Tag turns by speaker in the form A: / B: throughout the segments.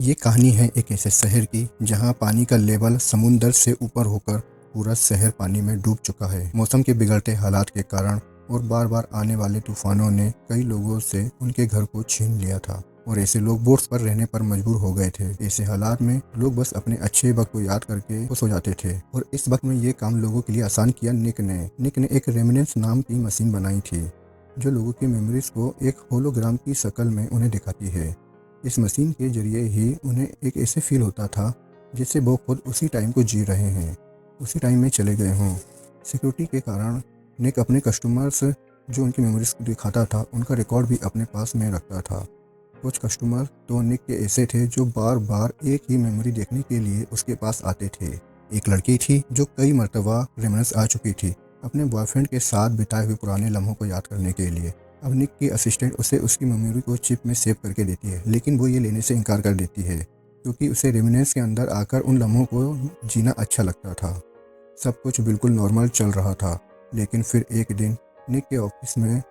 A: ये कहानी है एक ऐसे शहर की जहाँ पानी का लेवल समुंदर से ऊपर होकर पूरा शहर पानी में डूब चुका है। मौसम के बिगड़ते हालात के कारण और बार बार आने वाले तूफानों ने कई लोगों से उनके घर को छीन लिया था और ऐसे लोग बोट्स पर रहने पर मजबूर हो गए थे। ऐसे हालात में लोग बस अपने अच्छे वक्त को याद करके खुश हो जाते थे और इस वक्त में ये काम लोगों के लिए आसान किया निक ने एक रेमिनेंस नाम की मशीन बनाई थी जो लोगों की मेमोरीज को एक होलोग्राम की शक्ल में उन्हें दिखाती है। इस मशीन के जरिए ही उन्हें एक ऐसे फील होता था जैसे वो खुद उसी टाइम को जी रहे हैं, उसी टाइम में चले गए हों। सिक्योरिटी के कारण निक अपने कस्टमर्स जो उनकी मेमोरीज को दिखाता था उनका रिकॉर्ड भी अपने पास में रखता था। कुछ कस्टमर तो निक के ऐसे थे जो बार बार एक ही मेमोरी देखने के लिए उसके पास आते थे। एक लड़की थी जो कई मर्तबा रेमिनेंस आ चुकी थी अपने बॉयफ्रेंड के साथ बिताए हुए पुराने लम्हों को याद करने के लिए। अब निक की असिस्टेंट उसे उसकी मेमोरी को चिप में सेव करके देती है, लेकिन वो ये लेने से इनकार कर देती है क्योंकि उसे रेमिनेंस के अंदर आकर उन लम्हों को जीना अच्छा लगता था। सब कुछ बिल्कुल नॉर्मल चल रहा था, लेकिन फिर एक दिन निक के ऑफिस में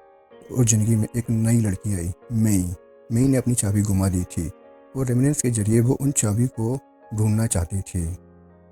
A: और ज़िंदगी में एक नई लड़की आई, मई। मई ने अपनी चाबी गुमा दी थी और रेमिनेंस के जरिए वो उन चाबी को ढूंढना चाहती थी।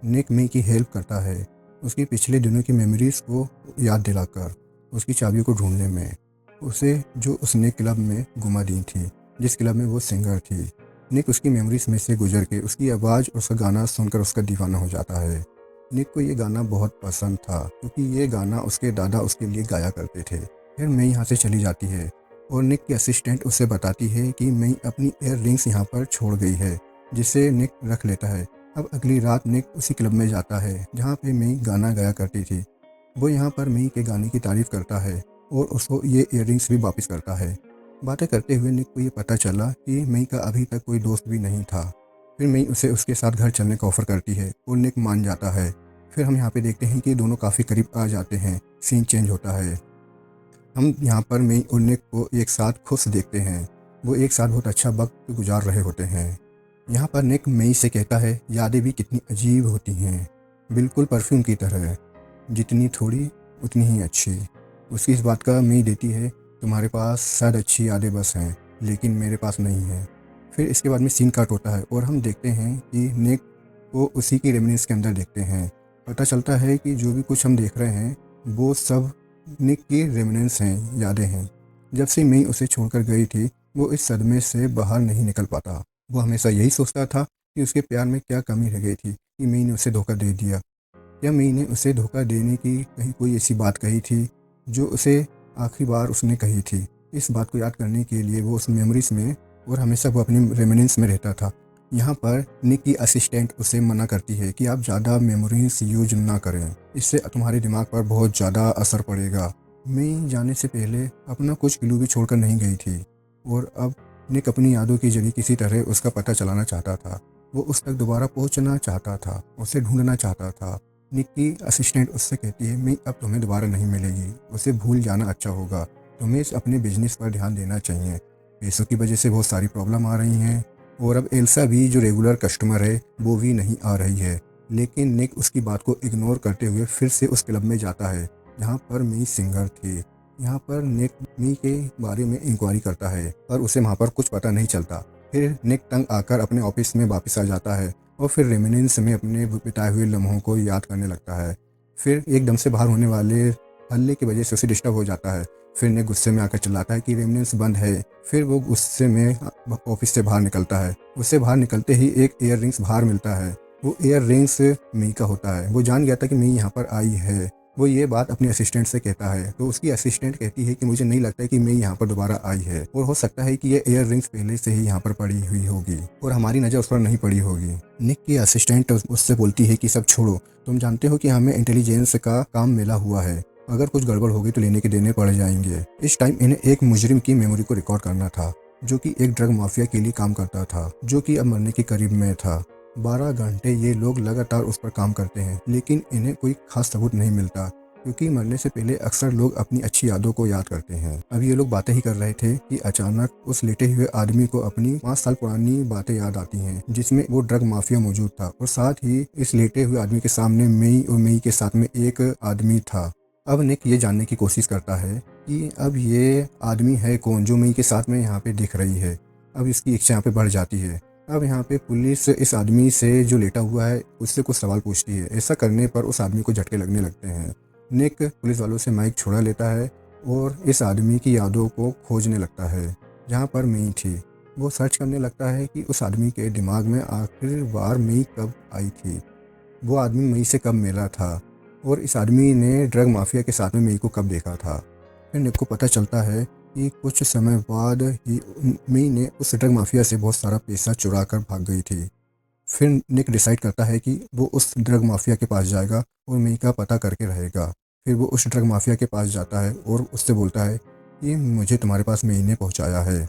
A: निक मई की हेल्प करता है उसकी पिछले दिनों की मेमोरीज को याद दिलाकर उसकी चाबियों को ढूंढने में, उसे जो उसने क्लब में गुमा दी थी, जिस क्लब में वो सिंगर थी। निक उसकी मेमोरीज में से गुजर के उसकी आवाज़ और उसका गाना सुनकर उसका दीवाना हो जाता है। निक को ये गाना बहुत पसंद था क्योंकि ये गाना उसके दादा उसके लिए गाया करते थे। फिर मई यहाँ से चली जाती है और निक की असिस्टेंट उसे बताती है कि मई अपनी ईयर रिंग्स यहाँ पर छोड़ गई है, जिसे निक रख लेता है। अब अगली रात निक उसी क्लब में जाता है जहाँ पे मई गाना गाया करती थी। वो यहाँ पर मई के गाने की तारीफ़ करता है और उसको ये इयररिंग्स भी वापस करता है। बातें करते हुए निक को ये पता चला कि मई का अभी तक कोई दोस्त भी नहीं था। फिर मई उसे उसके साथ घर चलने का ऑफ़र करती है और निक मान जाता है। फिर हम यहाँ पे देखते हैं कि दोनों काफ़ी करीब आ जाते हैं। सीन चेंज होता है। हम यहाँ पर मई और निक को एक साथ खुश देखते हैं। वो एक साथ बहुत अच्छा वक्त गुजार रहे होते हैं। यहाँ पर निक मई से कहता है, यादें भी कितनी अजीब होती हैं, बिल्कुल परफ्यूम की तरह, जितनी थोड़ी उतनी ही अच्छी। उसकी इस बात का मई देती है, तुम्हारे पास शायद अच्छी यादें बस हैं, लेकिन मेरे पास नहीं है। फिर इसके बाद में सीन कट होता है और हम देखते हैं कि निक को उसी की रेमिनिस के अंदर देखते हैं। पता चलता है कि जो भी कुछ हम देख रहे हैं वो सब निक की रेमिनेंस हैं, यादें हैं। जब से मई उसे छोड़कर गई थी वो इस सदमे से बाहर नहीं निकल पाता। वो हमेशा यही सोचता था कि उसके प्यार में क्या कमी रह गई थी कि मई ने उसे धोखा दे दिया। क्या मई ने उसे धोखा देने की कहीं कोई ऐसी बात कही थी जो उसे आखिरी बार उसने कही थी। इस बात को याद करने के लिए वो उस मेमोरीज में और हमेशा वो अपनी रेमिनेंस में रहता था। यहाँ पर निक की असिस्टेंट उसे मना करती है कि आप ज़्यादा मेमोरीज यूज ना करें, इससे तुम्हारे दिमाग पर बहुत ज़्यादा असर पड़ेगा। मई जाने से पहले अपना कुछ क्लू भी छोड़कर नहीं गई थी और अब निक अपनी यादों के जरिए किसी तरह उसका पता चलाना चाहता था। वो उस तक दोबारा पहुंचना चाहता था, उसे ढूंढना चाहता था। निक की असिस्टेंट उससे कहती है, मई अब तुम्हें दोबारा नहीं मिलेगी, उसे भूल जाना अच्छा होगा, तुम्हें अपने बिजनेस पर ध्यान देना चाहिए। पैसों की वजह से बहुत सारी प्रॉब्लम आ रही हैं और अब एल्सा भी जो रेगुलर कस्टमर है वो भी नहीं आ रही है। लेकिन निक उसकी बात को इग्नोर करते हुए फिर से उस क्लब में जाता है जहाँ पर मई सिंगर थी। यहाँ पर निक मई के बारे में इंक्वायरी करता है पर उसे वहाँ पर कुछ पता नहीं चलता। फिर निक तंग आकर अपने ऑफिस में वापस आ जाता है और फिर रेमिनेंस में अपने बिताए हुए लम्हों को याद करने लगता है। फिर एकदम से बाहर होने वाले हल्ले की वजह से उसे डिस्टर्ब हो जाता है। फिर निक गुस्से में आकर चिल्लाता है कि रेमिनेंस बंद है। फिर वो गुस्से में ऑफिस से बाहर निकलता है। उससे बाहर निकलते ही एक ईयर रिंग्स बाहर मिलता है। वो ईयर रिंग्स मई का होता है। वो जान गया था कि मई यहाँ पर आई है। वो ये बात अपनी असिस्टेंट से कहता है तो उसकी असिस्टेंट कहती है कि मुझे नहीं लगता है कि मई यहाँ पर दोबारा आई है और हो सकता है कि ये ईयर रिंग्स पहले से ही यहाँ पर पड़ी हुई होगी और हमारी नज़र उस पर नहीं पड़ी होगी। निक की असिस्टेंट उससे बोलती है कि सब छोड़ो, तुम जानते हो कि हमें इंटेलिजेंस का काम मिला हुआ है, अगर कुछ गड़बड़ होगी तो लेने के देने पड़ जाएंगे। इस टाइम इन्हें एक मुजरिम की मेमोरी को रिकॉर्ड करना था जो कि एक ड्रग माफिया के लिए काम करता था, जो कि अब मरने के करीब में था। 12 घंटे ये लोग लगातार उस पर काम करते हैं लेकिन इन्हें कोई खास सबूत नहीं मिलता क्योंकि मरने से पहले अक्सर लोग अपनी अच्छी यादों को याद करते हैं। अब ये लोग बातें ही कर रहे थे कि अचानक उस लेटे हुए आदमी को अपनी 5 साल पुरानी बातें याद आती हैं जिसमें वो ड्रग माफिया मौजूद था और साथ ही इस लेटे हुए आदमी के सामने मई और मई के साथ में एक आदमी था। अब निक ये जानने की कोशिश करता है कि अब ये आदमी है कौन जो मई के साथ में यहाँ पे दिख रही है। अब इसकी इच्छा यहाँ पे बढ़ जाती है। अब यहाँ पे पुलिस इस आदमी से जो लेटा हुआ है उससे कुछ सवाल पूछती है। ऐसा करने पर उस आदमी को झटके लगने लगते हैं। निक पुलिस वालों से माइक छुड़ा लेता है और इस आदमी की यादों को खोजने लगता है जहाँ पर मई थी। वो सर्च करने लगता है कि उस आदमी के दिमाग में आखिर बार मई कब आई थी, वो आदमी मई से कब मिला था और इस आदमी ने ड्रग माफिया के साथ में मई को कब देखा था। फिर निक को पता चलता है कि कुछ समय बाद ही मई ने उस ड्रग माफिया से बहुत सारा पैसा चुरा कर भाग गई थी। फिर निक डिसाइड करता है कि वो उस ड्रग माफिया के पास जाएगा और मई का पता करके रहेगा। फिर वो उस ड्रग माफिया के पास जाता है और उससे बोलता है कि मुझे तुम्हारे पास मई ने पहुंचाया है।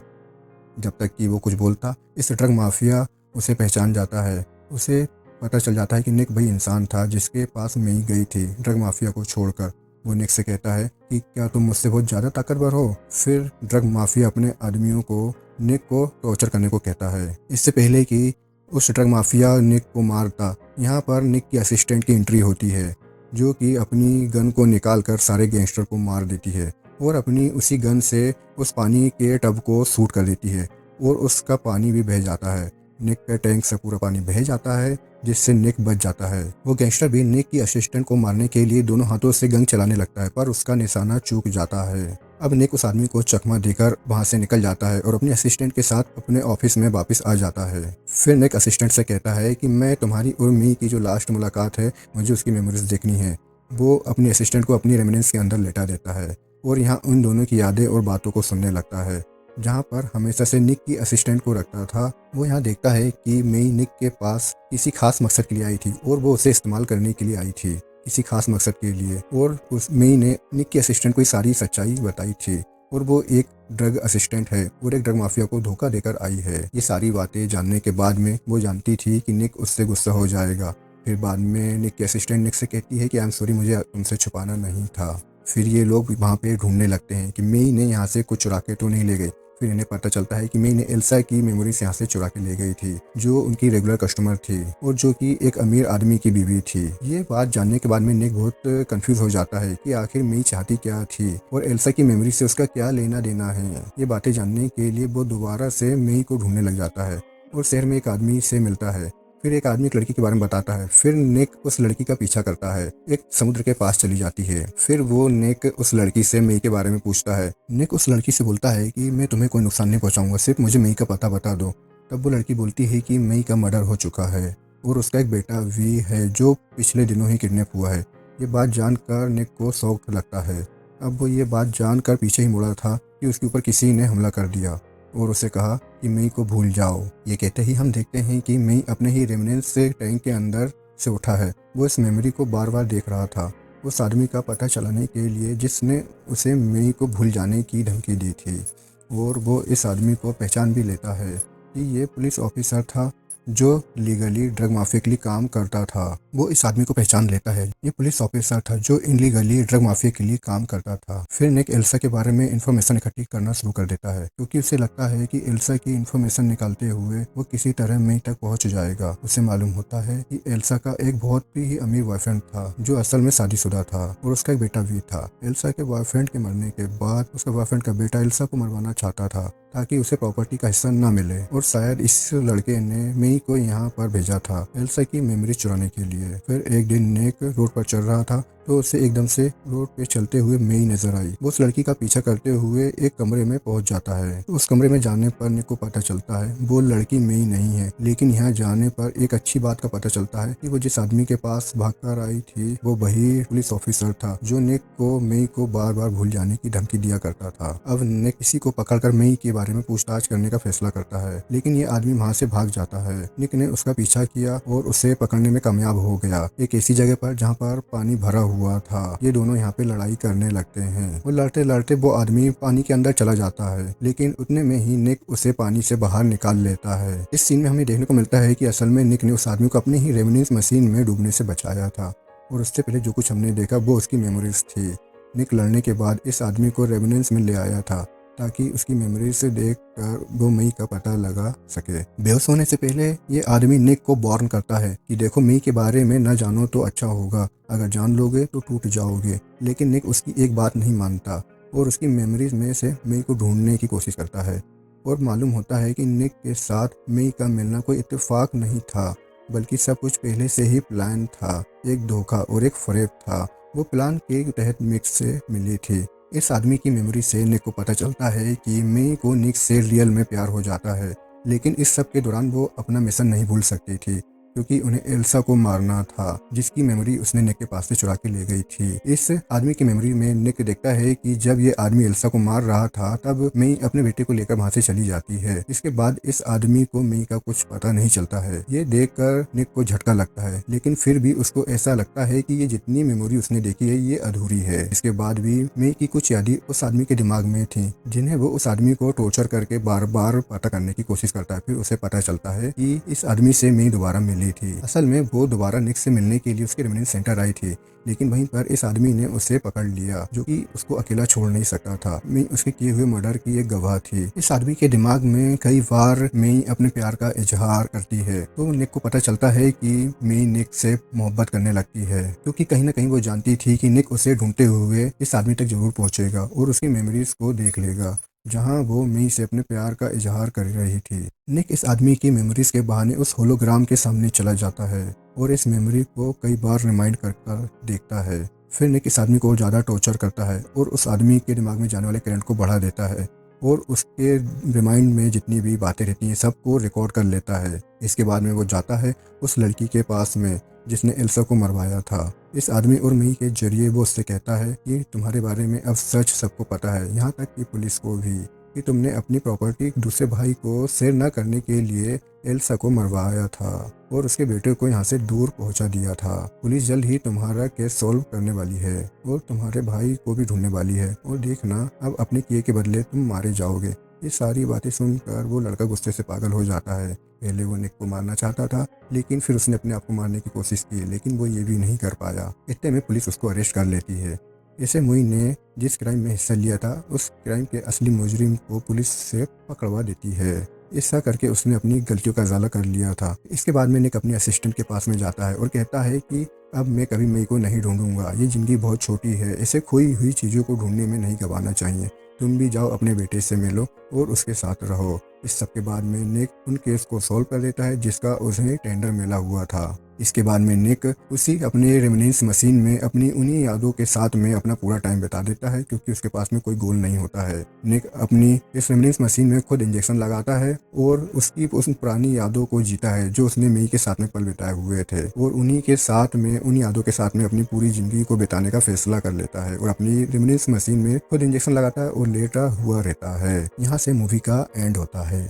A: जब तक कि वो कुछ बोलता, इस ड्रग माफिया उसे पहचान जाता है। उसे पता चल जाता है कि निक वही इंसान था जिसके पास मई गई थी ड्रग माफिया को छोड़कर। वो निक से कहता है कि क्या तुम मुझसे बहुत ज़्यादा ताकतवर हो। फिर ड्रग माफिया अपने आदमियों को निक को टॉर्चर करने को कहता है। इससे पहले कि उस ड्रग माफिया निक को मारता, यहाँ पर निक की असिस्टेंट की एंट्री होती है जो कि अपनी गन को निकाल कर सारे गैंगस्टर को मार देती है और अपनी उसी गन से उस पानी के टब को शूट कर देती है और उसका पानी भी बह जाता है। निक के टैंक से पूरा पानी बह जाता है जिससे निक बच जाता है। वो गैंगस्टर भी निक की असिस्टेंट को मारने के लिए दोनों हाथों से गन चलाने लगता है पर उसका निशाना चूक जाता है। अब निक उस आदमी को चकमा देकर वहां से निकल जाता है और अपने असिस्टेंट के साथ अपने ऑफिस में वापस आ जाता है। फिर निक असिस्टेंट से कहता है कि मैं तुम्हारी और मी की जो लास्ट मुलाकात है मुझे उसकी मेमोरीज देखनी है। वो अपनी असिस्टेंट को अपनी रेमिनेंस के अंदर लेटा देता है और यहाँ उन दोनों की यादें और बातों को सुनने लगता है। जहाँ पर हमेशा से निक की असिस्टेंट को रखता था, वो यहाँ देखता है कि मई निक के पास किसी खास मकसद के लिए आई थी और वो उसे इस्तेमाल करने के लिए आई थी किसी खास मकसद के लिए। और उस मई ने निक की असिस्टेंट को सारी सच्चाई बताई थी और वो एक ड्रग असिस्टेंट है और एक ड्रग माफिया को धोखा देकर आई है। ये सारी बातें जानने के बाद में वो जानती थी कि निक उससे गुस्सा हो जाएगा। फिर बाद में निक की असिस्टेंट निक से कहती है कि आई एम सॉरी, मुझे तुमसे छुपाना नहीं था। फिर ये लोग वहाँ पे ढूंढने लगते हैं कि मई ने यहाँ से कुछ चुरा के तो नहीं ले गई। फिर इन्हें पता चलता है कि मई ने एल्सा की मेमोरीज यहाँ से चुरा के ले गई थी जो उनकी रेगुलर कस्टमर थी और जो कि एक अमीर आदमी की बीवी थी। ये बात जानने के बाद में निक बहुत कंफ्यूज हो जाता है कि आखिर मई चाहती क्या थी और एल्सा की मेमोरी से उसका क्या लेना देना है। ये बातें जानने के लिए वो दोबारा से मई को ढूंढने लग जाता है और शहर में एक आदमी से मिलता है। फिर एक आदमी एक लड़की के बारे में बताता है। फिर निक उस लड़की का पीछा करता है, एक समुद्र के पास चली जाती है। फिर वो निक उस लड़की से मई के बारे में पूछता है। निक उस लड़की से बोलता है कि मैं तुम्हें कोई नुकसान नहीं पहुंचाऊंगा, सिर्फ मुझे मई का पता बता दो। तब वो लड़की बोलती है कि मई का मर्डर हो चुका है और उसका एक बेटा भी है जो पिछले दिनों ही किडनैप हुआ है। ये बात जानकर निक को शौक लगता है। अब वो ये बात जानकर पीछे ही मुड़ा था कि उसके ऊपर किसी ने हमला कर दिया और उसे कहा कि मई को भूल जाओ। ये कहते ही हम देखते हैं कि मई अपने ही रेमिनेंस से टैंक के अंदर से उठा है। वो इस मेमोरी को बार बार देख रहा था, उस आदमी का पता चलाने के लिए जिसने उसे मई को भूल जाने की धमकी दी थी। और वो इस आदमी को पहचान भी लेता है कि ये पुलिस ऑफिसर था जो लीगली ड्रग माफिया के लिए काम करता था। वो इस आदमी को पहचान लेता है, ये पुलिस ऑफिसर था जो इनलीगली ड्रग माफिया के लिए काम करता था। फिर निक एल्सा के बारे में इंफॉर्मेशन इकट्ठी करना शुरू कर देता है क्योंकि उसे लगता है कि एल्सा की इंफॉर्मेशन निकालते हुए वो किसी तरह मई तक पहुंच जाएगा। उसे मालूम होता है कि एल्सा का एक बहुत ही अमीर बॉयफ्रेंड था जो असल में शादीशुदा था और उसका एक बेटा भी था। एल्सा के बॉयफ्रेंड के मरने के बाद उसका बॉयफ्रेंड का बेटा एल्सा को मरवाना चाहता था ताकि उसे प्रॉपर्टी का हिस्सा न मिले और शायद इस लड़के ने मई को यहाँ पर भेजा था एल्सा की मेमोरी चुराने के लिए। फिर एक दिन निक रोड पर चल रहा था तो उसे एकदम से रोड पे चलते हुए मई नजर आई। वो उस लड़की का पीछा करते हुए एक कमरे में पहुंच जाता है। उस कमरे में जाने पर निक को पता चलता है वो लड़की मई नहीं है, लेकिन यहाँ जाने पर एक अच्छी बात का पता चलता है कि वो जिस आदमी के पास भागकर आई थी वो वही पुलिस ऑफिसर था जो निक को मई को बार बार भूल जाने की धमकी दिया करता था। अब निक किसी को पकड़कर मई के बारे में पूछताछ करने का फैसला करता है, लेकिन ये आदमी वहाँ से भाग जाता है। निक ने उसका पीछा किया और उसे पकड़ने में कामयाब हो गया एक ऐसी जगह पर जहाँ पर पानी भरा हुआ था। ये दोनों यहाँ पे लड़ाई करने लगते हैं और लड़ते लड़ते वो आदमी पानी के अंदर चला जाता है, लेकिन उतने में ही निक उसे पानी से बाहर निकाल लेता है। इस सीन में हमें देखने को मिलता है कि असल में निक ने उस आदमी को अपने ही रेमिनेंस मशीन में डूबने से बचाया था और उससे पहले जो कुछ हमने देखा वो उसकी मेमोरीज थी। निक लड़ने के बाद इस आदमी को रेमिनेंस में ले आया था ताकि उसकी मेमोरी से देखकर वो मई का पता लगा सके। बेहोश होने से पहले ये आदमी निक को वार्न करता है कि देखो मई के बारे में न जानो तो अच्छा होगा, अगर जान लोगे तो टूट जाओगे। लेकिन निक उसकी एक बात नहीं मानता और उसकी मेमोरीज में से मई को ढूंढने की कोशिश करता है और मालूम होता है कि निक के साथ मई का मिलना कोई इत्तेफाक नहीं था, बल्कि सब कुछ पहले से ही प्लान था। एक धोखा और एक फरेब था। वो प्लान के तहत निक से मिली थी। इस आदमी की मेमोरी से निक को पता चलता है कि मई को निक से रियल में प्यार हो जाता है, लेकिन इस सब के दौरान वो अपना मिशन नहीं भूल सकती थी, क्योंकि उन्हें एल्सा को मारना था, जिसकी मेमोरी उसने निक के पास से चुरा के ले गई थी। इस आदमी की मेमोरी में निक देखता है कि जब ये आदमी एल्सा को मार रहा था, तब मई अपने बेटे को लेकर वहाँ से चली जाती है। इसके बाद इस आदमी को मई का कुछ पता नहीं चलता है। ये देखकर निक को झटका लगता है, लेकिन फिर भी उसको ऐसा लगता है कि ये जितनी मेमोरी उसने देखी है ये अधूरी है। इसके बाद भी मई की कुछ यादें उस आदमी के दिमाग में थी, जिन्हें वो उस आदमी को टॉर्चर करके बार बार पता करने की कोशिश करता है। फिर उसे पता चलता है कि इस आदमी से मई दोबारा मिली थी। असल में वो दोबारा निक से मिलने के लिए उसके रेमिनेंस सेंटर आई थी, लेकिन वहीं पर इस आदमी ने उसे पकड़ लिया, जो कि उसको अकेला छोड़ नहीं सकता था। मई उसके किए हुए मर्डर की एक गवाह थी। इस आदमी के दिमाग में कई बार मई अपने प्यार का इजहार करती है, तो निक को पता चलता है कि मई निक से मोहब्बत करने लगती है, क्योंकि कहीं न कहीं वो जानती थी कि निक उसे ढूंढते हुए इस आदमी तक जरूर पहुंचेगा और उसकी मेमोरीज को देख लेगा, जहां वो मई से अपने प्यार का इजहार कर रही थी। निक इस आदमी की मेमोरीज के बहाने उस होलोग्राम के सामने चला जाता है और इस मेमोरी को कई बार रिमाइंड कर देखता है। फिर निक इस आदमी को और ज़्यादा टॉर्चर करता है और उस आदमी के दिमाग में जाने वाले करंट को बढ़ा देता है और उसके रिमाइंड में जितनी भी बातें रहती हैं सबको रिकॉर्ड कर लेता है। इसके बाद में वो जाता है उस लड़की के पास में जिसने एल्सा को मरवाया था। इस आदमी और मई के जरिए वो उससे कहता है कि तुम्हारे बारे में अब सच सबको पता है, यहाँ तक कि पुलिस को भी, कि तुमने अपनी प्रॉपर्टी दूसरे भाई को शेयर न करने के लिए एल्सा को मरवाया था और उसके बेटे को यहाँ से दूर पहुँचा दिया था। पुलिस जल्द ही तुम्हारा केस सॉल्व करने वाली है और तुम्हारे भाई को भी ढूंढने वाली है, और देखना अब अपने किए के बदले तुम मारे जाओगे। ये सारी बातें सुनकर वो लड़का गुस्से से पागल हो जाता है। पहले वो निक को मारना चाहता था, लेकिन फिर उसने अपने आप को मारने की कोशिश की, लेकिन वो ये भी नहीं कर पाया। इतने में पुलिस उसको अरेस्ट कर लेती है। इसे मुई ने जिस क्राइम में हिस्सा लिया था उस क्राइम के असली मुजरिम को पुलिस से पकड़वा देती है। ऐसा करके उसने अपनी गलतियों का इजाला कर लिया था। इसके बाद में निक अपने असिस्टेंट के पास में जाता है और कहता है कि अब मैं कभी मई को नहीं ढूंढूंगा, ये जिंदगी बहुत छोटी है, इसे खोई हुई चीज़ों को ढूंढने में नहीं गंवाना चाहिए। तुम भी जाओ अपने बेटे से मिलो और उसके साथ रहो। इस सब के बाद में निक उन केस को सॉल्व कर देता है जिसका उसे टेंडर मिला हुआ था। इसके बाद में निक उसी अपने रेमिनेंस मशीन में अपनी उन्हीं यादों के साथ में अपना पूरा टाइम बिता देता है, क्योंकि उसके पास में कोई गोल नहीं होता है। निक अपनी इस रेमिनेंस मशीन में खुद इंजेक्शन लगाता है और उसकी उस पुरानी यादों को जीता है जो उसने मई के साथ में पल बिताए हुए थे, और उन्हीं के साथ में उन यादों के साथ में अपनी पूरी जिंदगी को बिताने का फैसला कर लेता है और अपनी रेमिनेंस मशीन में खुद इंजेक्शन लगाता है और लेटा हुआ रहता है। यहाँ से मूवी का एंड होता है।